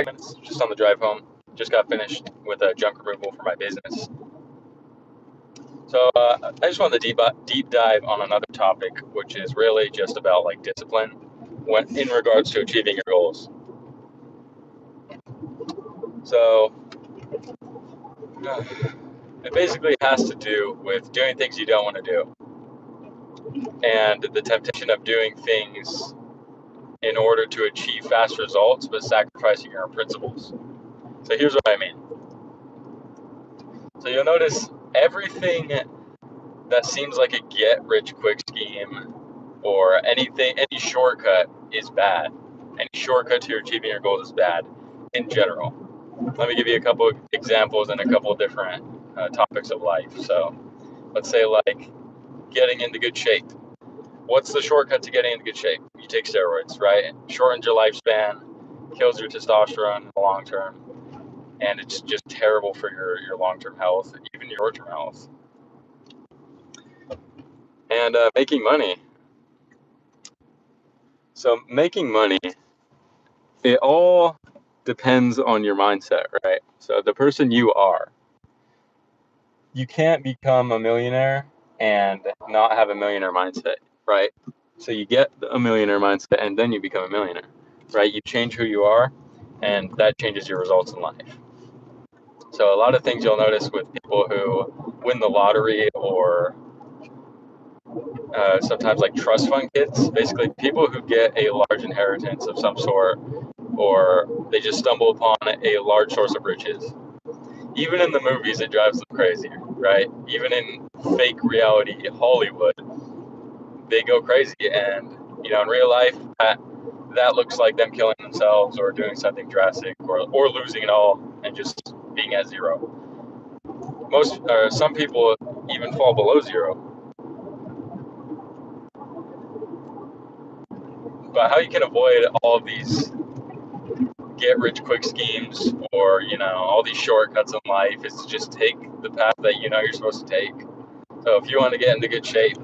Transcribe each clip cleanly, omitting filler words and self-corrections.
minutes just on the drive home. Just got finished with a junk removal for my business. So I just wanted to deep dive on another topic, which is really just about like discipline when in regards to achieving your goals. So it basically has to do with doing things you don't want to do, and the temptation of doing things in order to achieve fast results, but sacrificing your principles. So here's what I mean. So you'll notice everything that seems like a get-rich-quick scheme or any shortcut is bad. Any shortcut to achieving your goals is bad in general. Let me give you a couple of examples and a couple of different topics of life. So let's say like getting into good shape. What's the shortcut to getting into good shape? You take steroids, right? It shortens your lifespan, kills your testosterone in the long term, and it's just terrible for your long-term health, even your short-term health. And making money. So making money, it all depends on your mindset, right? So the person you are, you can't become a millionaire and not have a millionaire mindset, right? So you get a millionaire mindset and then you become a millionaire, right? You change who you are and that changes your results in life. So a lot of things you'll notice with people who win the lottery or sometimes like trust fund kids, basically people who get a large inheritance of some sort or they just stumble upon a large source of riches. Even in the movies, it drives them crazy, right? Even in fake reality Hollywood, they go crazy. And, in real life, that looks like them killing themselves or doing something drastic or losing it all and just being at zero. Some people even fall below zero. But how you can avoid all of these get-rich-quick schemes or, all these shortcuts in life is to just take the path that you're supposed to take. So if you want to get into good shape,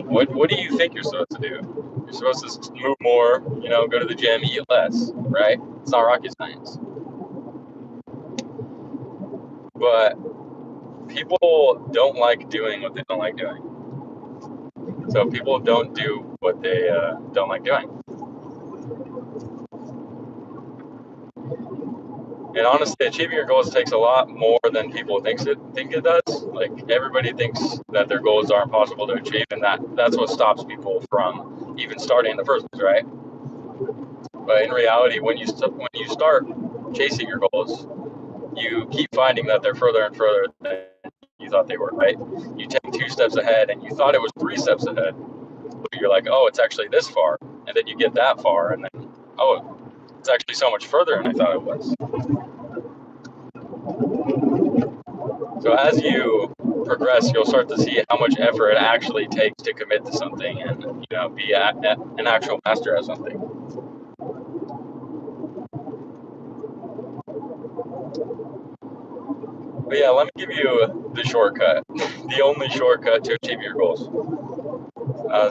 what do you think you're supposed to do? You're supposed to move more, go to the gym, eat less, right? It's not rocket science. But people don't like doing what they don't like doing. So people don't do what they don't like doing. And honestly, achieving your goals takes a lot more than people think it does. Like everybody thinks that their goals are impossible to achieve, and that's what stops people from even starting in the first place, right? But in reality, when you start chasing your goals, you keep finding that they're further and further than you thought they were, right? You take 2 steps ahead, and you thought it was 3 steps ahead, but you're like, oh, it's actually this far, and then you get that far, and then oh, it's actually so much further than I thought it was. So as you progress, you'll start to see how much effort it actually takes to commit to something and be an actual master at something. But yeah, let me give you the shortcut, the only shortcut to achieve your goals.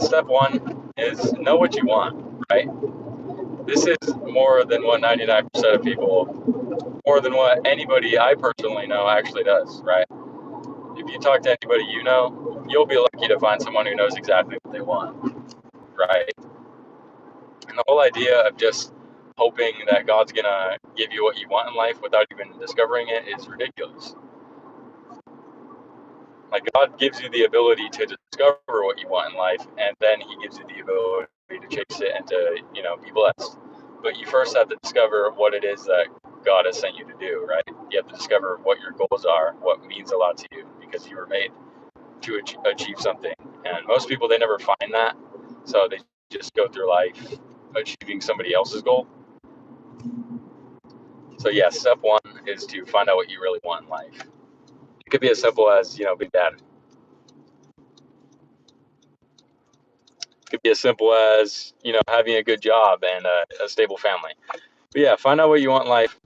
Step 1 is know what you want, right? This is more than what 99% of people, more than what anybody I personally know actually does, right? If you talk to anybody you'll be lucky to find someone who knows exactly what they want, right? And the whole idea of just hoping that God's going to give you what you want in life without even discovering it is ridiculous. Like, God gives you the ability to discover what you want in life, and then He gives you the ability to chase it and to, be blessed. But you first have to discover what it is that God has sent you to do, right? You have to discover what your goals are, what means a lot to you, because you were made to achieve something. And most people, they never find that, so they just go through life achieving somebody else's goal. So yeah, step 1 is to find out what you really want in life. It could be as simple as, being dad. It could be as simple as, having a good job and a stable family. But yeah, find out what you want in life.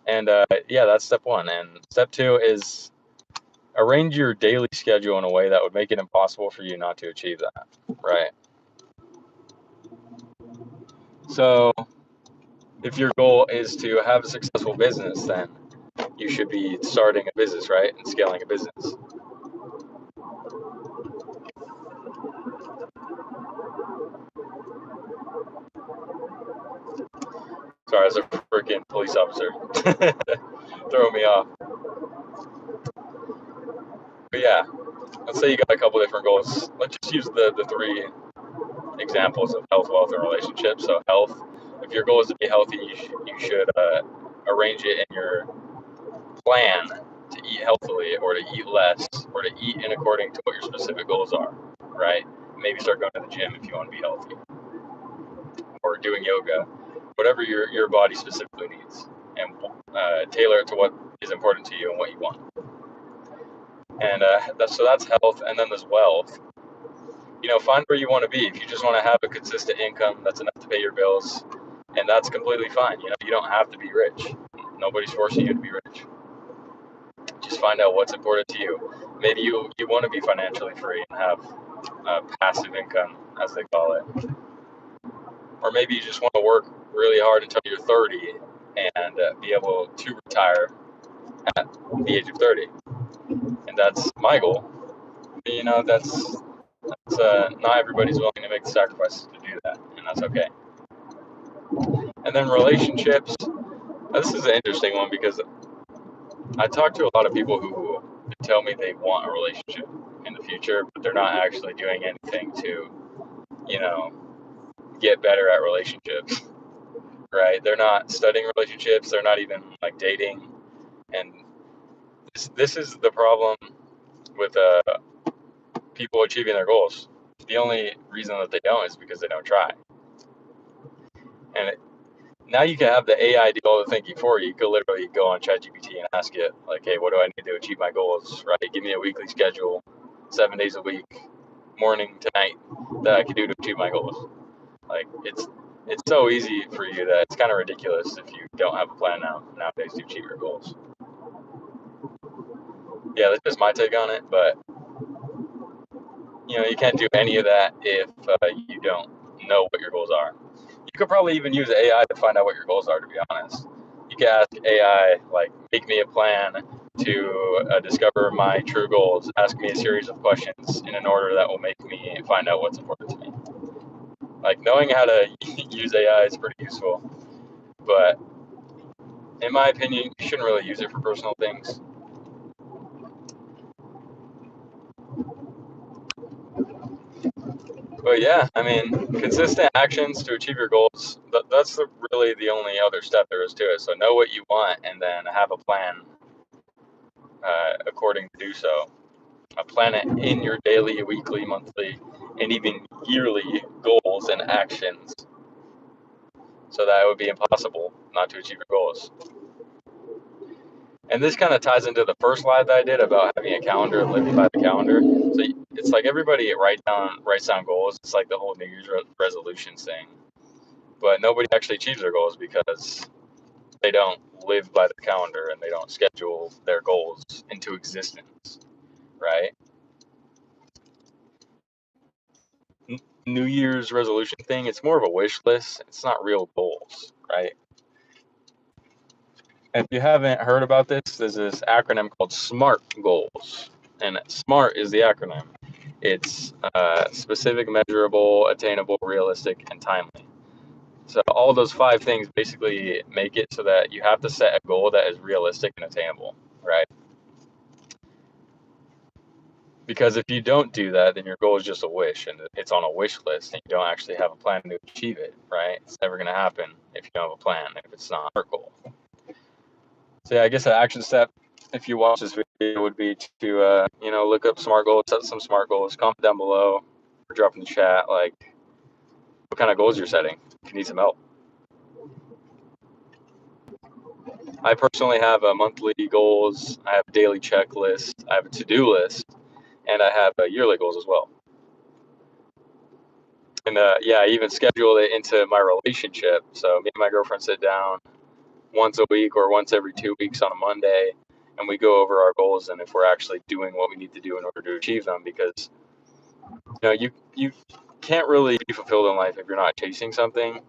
And yeah, that's step 1. And step 2 is arrange your daily schedule in a way that would make it impossible for you not to achieve that, right? So if your goal is to have a successful business, then you should be starting a business, right? And scaling a business. Sorry, as a freaking police officer. Throwing me off. But yeah, let's say you got a couple different goals. Let's just use the three examples of health, wealth, and relationships. So health, if your goal is to be healthy, you should arrange it in your plan to eat healthily or to eat less or to eat in according to what your specific goals are, right? Maybe start going to the gym if you want to be healthy or doing yoga, whatever your body specifically needs, and tailor it to what is important to you and what you want. And that's health, and then there's wealth. Find where you want to be. If you just want to have a consistent income that's enough to pay your bills, and that's completely fine. You don't have to be rich. Nobody's forcing you to be rich. Just find out what's important to you. Maybe you want to be financially free and have passive income, as they call it. Or maybe you just want to work really hard until you're 30 and be able to retire at the age of 30. And that's my goal. But, that's not everybody's willing to make the sacrifices to do that, and that's okay. And then relationships. This is an interesting one because I talk to a lot of people who tell me they want a relationship in the future, but they're not actually doing anything to, get better at relationships, right? They're not studying relationships. They're not even like dating. And this is the problem with people achieving their goals. The only reason that they don't is because they don't try. And now you can have the AI do all the thinking for you. You could literally go on ChatGPT and ask it, like, hey, what do I need to achieve my goals, right? Give me a weekly schedule, 7 days a week, morning to night, that I can do to achieve my goals. Like, it's so easy for you that it's kind of ridiculous if you don't have a plan nowadays to achieve your goals. Yeah, that's just my take on it, but you can't do any of that if you don't know what your goals are. You could probably even use AI to find out what your goals are, to be honest. You can ask AI, like, make me a plan to discover my true goals. Ask me a series of questions in an order that will make me find out what's important to me. Like, knowing how to use AI is pretty useful, but in my opinion, you shouldn't really use it for personal things. But yeah, I mean, consistent actions to achieve your goals, that's really the only other step there is to it. So know what you want and then have a plan according to do so. Plan it in your daily, weekly, monthly, and even yearly goals and actions so that it would be impossible not to achieve your goals. And this kind of ties into the first slide that I did about having a calendar and living by the calendar. So it's like everybody writes down goals. It's like the whole New Year's resolutions thing. But nobody actually achieves their goals because they don't live by the calendar and they don't schedule their goals into existence, right? New Year's resolution thing, it's more of a wish list. It's not real goals, right? And if you haven't heard about this, there's this acronym called SMART goals. And SMART is the acronym. It's specific, measurable, attainable, realistic, and timely. So all those 5 things basically make it so that you have to set a goal that is realistic and attainable, right? Because if you don't do that, then your goal is just a wish and it's on a wish list and you don't actually have a plan to achieve it, right? It's never going to happen if you don't have a plan, if it's not a goal. So yeah, I guess an action step, if you watch this video, would be to, look up SMART goals, set some SMART goals, comment down below, or drop in the chat, like, what kind of goals you're setting, if you need some help. I personally have a monthly goals, I have a daily checklist, I have a to-do list, and I have yearly goals as well. And yeah, I even scheduled it into my relationship. So me and my girlfriend sit down once a week or once every 2 weeks on a Monday, and we go over our goals and if we're actually doing what we need to do in order to achieve them. Because you can't really be fulfilled in life if you're not chasing something.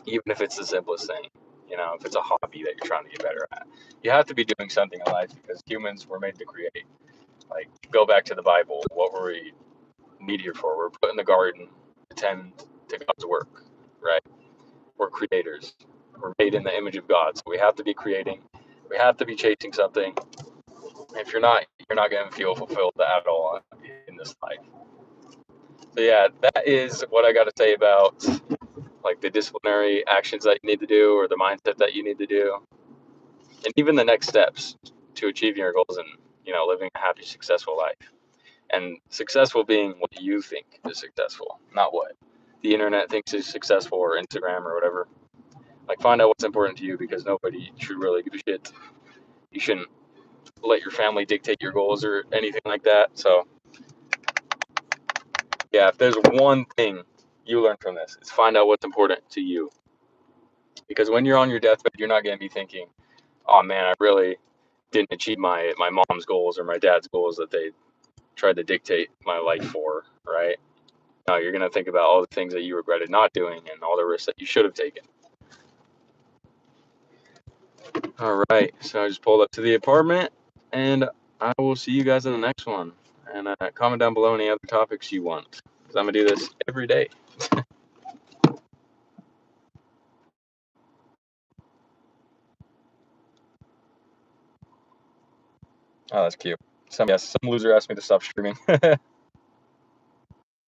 even if it's the simplest thing. If it's a hobby that you're trying to get better at, you have to be doing something in life because humans were made to create. Like, go back to the Bible. What were we made here for? We're put in the garden to tend to God's work, right? We're creators. We're made in the image of God, so we have to be creating. We have to be chasing something. If you're not going to feel fulfilled at all in this life. So yeah, that is what I got to say about like the disciplinary actions that you need to do or the mindset that you need to do, and even the next steps to achieving your goals and living a happy, successful life. And successful being what you think is successful, not what the internet thinks is successful or Instagram or whatever. Like, find out what's important to you because nobody should really give a shit. You shouldn't let your family dictate your goals or anything like that. So yeah, if there's one thing you learn from this, it's find out what's important to you. Because when you're on your deathbed, you're not going to be thinking, oh man, I really didn't achieve my mom's goals or my dad's goals that they tried to dictate my life for, right? No, you're going to think about all the things that you regretted not doing and all the risks that you should have taken. All right, so I just pulled up to the apartment, and I will see you guys in the next one. And comment down below any other topics you want, because I'm going to do this every day. Oh, that's cute. Some loser asked me to stop streaming.